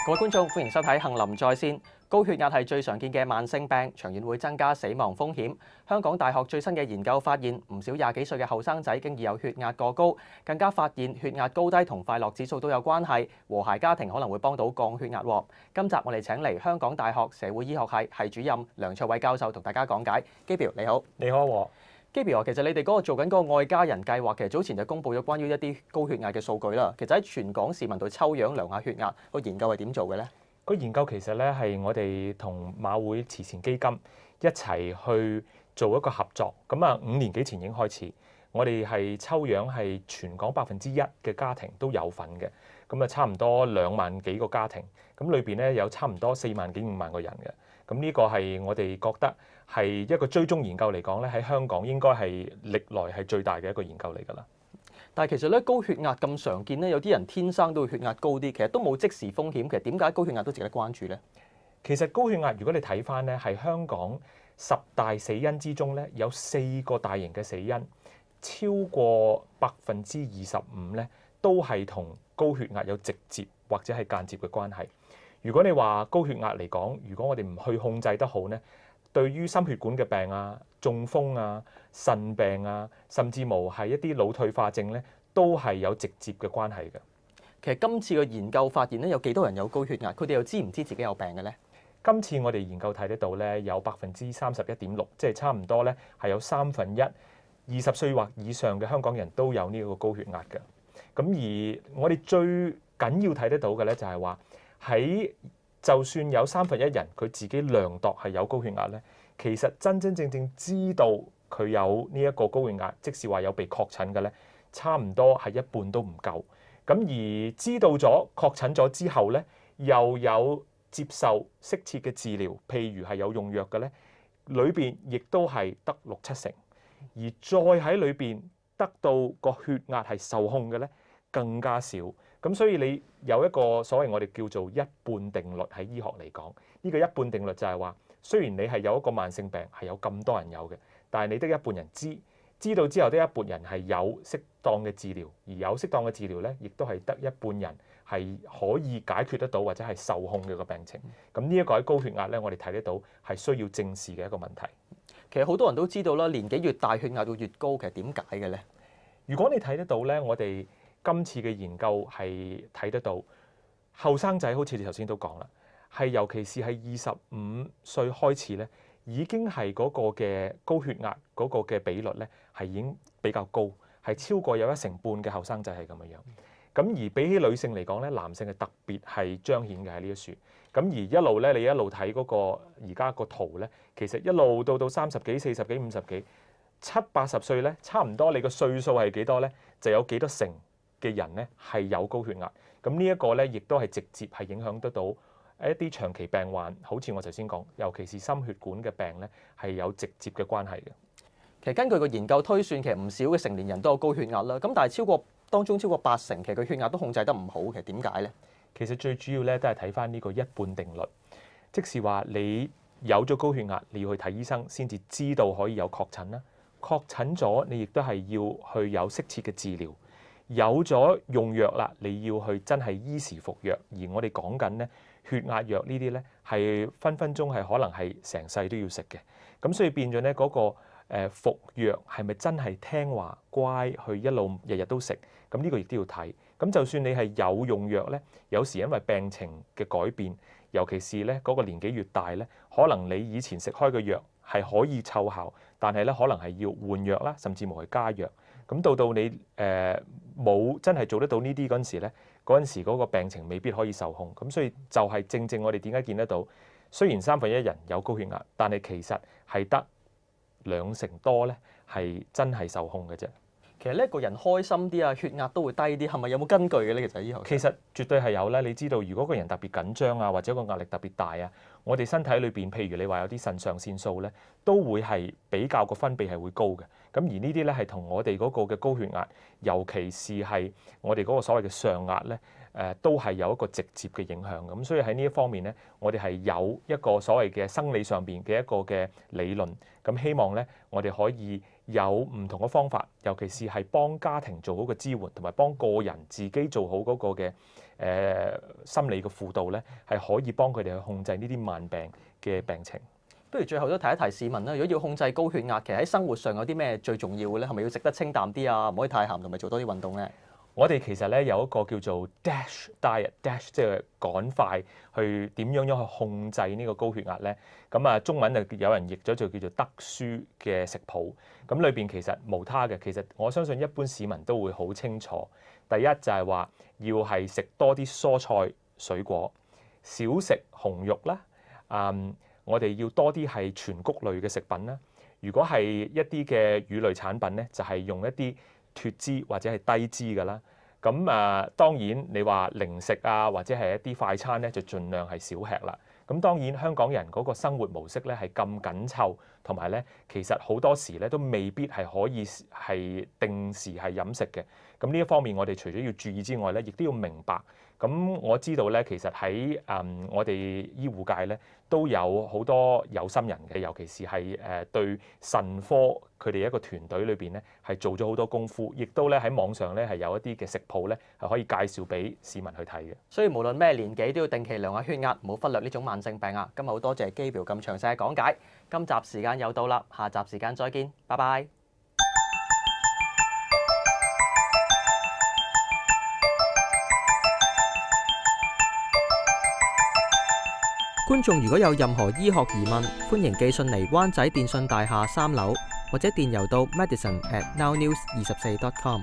各位觀眾，歡迎收睇《杏林在線》。高血壓係最常見嘅慢性病，長遠會增加死亡風險。香港大學最新嘅研究發現，唔少廿幾歲嘅後生仔經已有血壓過高，更加發現血壓高低同快樂指數都有關係。和諧家庭可能會幫到降血壓喎。今集我哋請嚟香港大學社會醫學系主任梁卓偉教授同大家講解。Gabriel你好，你好喎。Gabriel，其實你哋嗰個做緊嗰個愛家人計劃，其實早前就公布咗關於一啲高血壓嘅數據啦。其實喺全港市民度抽樣量下血壓，個研究係點做嘅咧？個研究其實咧係我哋同馬會慈善基金一齊去做一個合作。咁啊，5年幾前已經開始，我哋係抽樣係全港1%嘅家庭都有份嘅。咁啊，差唔多2萬幾個家庭，咁裏邊咧有差唔多4萬幾5萬個人嘅。咁呢個係我哋覺得係一個追蹤研究嚟講咧，喺香港應該係歷來係最大嘅一個研究嚟㗎啦。但係其實咧，高血壓咁常見咧，有啲人天生都會血壓高啲，其實都冇即時風險。其實點解高血壓都值得關注咧？其實高血壓如果你睇翻咧，係香港10大死因之中咧，有4個大型嘅死因，超過25%咧，都係同高血壓有直接或者係間接嘅關係。如果你話高血壓嚟講，如果我哋唔去控制得好咧，對於心血管嘅病啊、中風啊、腎病啊，甚至乎係一啲腦退化症咧，都係有直接嘅關係嘅。其實今次嘅研究發現咧，有幾多人有高血壓？佢哋又知唔知自己有病嘅咧？今次我哋研究睇得到咧，有31.6%，即係差唔多咧係有1/3 20歲或以上嘅香港人都有呢個高血壓嘅。咁而我哋最緊要睇得到嘅咧，就係話喺就算有1/3人佢自己量度係有高血壓咧，其實真真正正知道佢有呢一個高血壓，即使話有被確診嘅咧，差唔多係一半都唔夠。咁而知道咗確診咗之後咧，又有接受適切嘅治療，譬如係有用藥嘅咧，裏邊亦都係得6-7成。而再喺裏邊得到個血壓係受控嘅咧，更加少。咁所以你有一個所謂我哋叫做一半定律喺醫學嚟講，呢個一半定律就係話，雖然你係有一個慢性病係有咁多人有嘅，但係你得一半人知道之後，得一半人係有適當嘅治療，而有適當嘅治療咧，亦都係得一半人係可以解決得到或者係受控嘅個病情。咁呢一個喺高血壓咧，我哋睇得到係需要正視嘅一個問題。其實好多人都知道啦，年紀越大血壓會越高，其實點解嘅咧？如果你睇得到咧，我哋今次嘅研究係睇得到後生仔，好似你頭先都講啦，係尤其是係25歲開始咧，已經係嗰個嘅高血壓嗰個嘅比率咧係已經比較高，係超過有1成半嘅後生仔係咁樣。咁而比起女性嚟講咧，男性係特別係彰顯嘅喺呢一處。咁而一路咧，你一路睇嗰個而家個圖咧，其實一路到30幾、40幾、50幾、70-80歲咧，差唔多你個歲數係幾多咧，就有幾多成嘅人咧係有高血壓。咁呢一個咧，亦都係直接係影響得到一啲長期病患，好似我頭先講，尤其是心血管嘅病咧，係有直接嘅關係嘅。其實根據個研究推算，其實唔少嘅成年人都有高血壓啦。咁但係當中超過80%，其實佢血壓都控制得唔好。其實點解咧？其實最主要咧都係睇翻呢個一半定律，即是話你有咗高血壓，你要去睇醫生先至知道可以有確診啦。確診咗，你亦都係要去有適切嘅治療。有咗用藥啦，你要去真係依時服藥。而我哋講緊咧血壓藥呢啲咧係分鐘係可能係成世都要食嘅。咁所以變咗咧嗰個服藥係咪真係聽話乖去一路日日都食？咁呢個亦都要睇。咁就算你係有用藥咧，有時因為病情嘅改變，尤其是咧嗰個年紀越大咧，可能你以前食開嘅藥係可以奏效，但係咧可能係要換藥啦，甚至乎係加藥。咁到你冇真係做得到呢啲嗰陣時咧，嗰陣時嗰個病情未必可以受控。咁所以就係正正我哋點解見得到，雖然1/3人有高血壓，但係其實係得2成多咧係真係受控嘅啫。其實呢個人開心啲啊，血壓都會低啲，係咪有冇根據嘅咧？其實醫學其實絕對係有啦。你知道，如果個人特別緊張啊，或者個壓力特別大啊，我哋身體裏邊，譬如你話有啲腎上腺素咧，都會係比較個分泌係會高嘅。咁而呢啲咧係同我哋嗰個嘅高血壓，尤其是係我哋嗰個所謂嘅上壓咧，都係有一個直接嘅影響。咁所以喺呢一方面咧，我哋係有一個所謂嘅生理上邊嘅一個嘅理論。咁希望咧，我哋可以有唔同嘅方法，尤其是係幫家庭做好個支援，同埋幫個人自己做好嗰個嘅心理嘅輔導咧，係可以幫佢哋去控制呢啲慢病嘅病情。不如最後都提一提市民啦，如果要控制高血壓，其實喺生活上有啲咩最重要嘅咧？係咪要食得清淡啲啊？唔可以太鹹，同埋做多啲運動咧？我哋其實咧有一個叫做 DASH diet，DASH 即係趕快去點樣去控制呢個高血壓咧。咁啊，中文就有人譯咗就叫做德舒嘅食譜。咁裏邊其實無他嘅，其實我相信一般市民都會好清楚。第一就係話要係食多啲蔬菜水果，少食紅肉啦。我哋要多啲係全穀類嘅食品啦。如果係一啲嘅乳類產品咧，就係用一啲脫脂或者係低脂嘅啦。咁當然你話零食啊，或者係一啲快餐咧，就盡量係少吃啦。咁當然香港人嗰個生活模式咧係咁緊湊，同埋咧其實好多時咧都未必係可以係定時係飲食嘅。咁呢一方面我哋除咗要注意之外咧，亦都要明白。咁我知道咧，其實喺我哋醫護界咧都有好多有心人嘅，尤其是係對腎科佢哋一個團隊裏邊咧係做咗好多功夫，亦都咧喺網上咧係有一啲嘅食譜咧係可以介紹俾市民去睇嘅。所以無論咩年紀都要定期量下血壓，唔好忽略呢種慢性病啊！今日好多謝 Gabriel 咁詳細嘅講解。今集時間又到啦，下集時間再見，拜拜。觀眾如果有任何醫學疑問，歡迎寄信嚟灣仔電訊大廈3樓，或者電郵到 medicine@nownews24.com。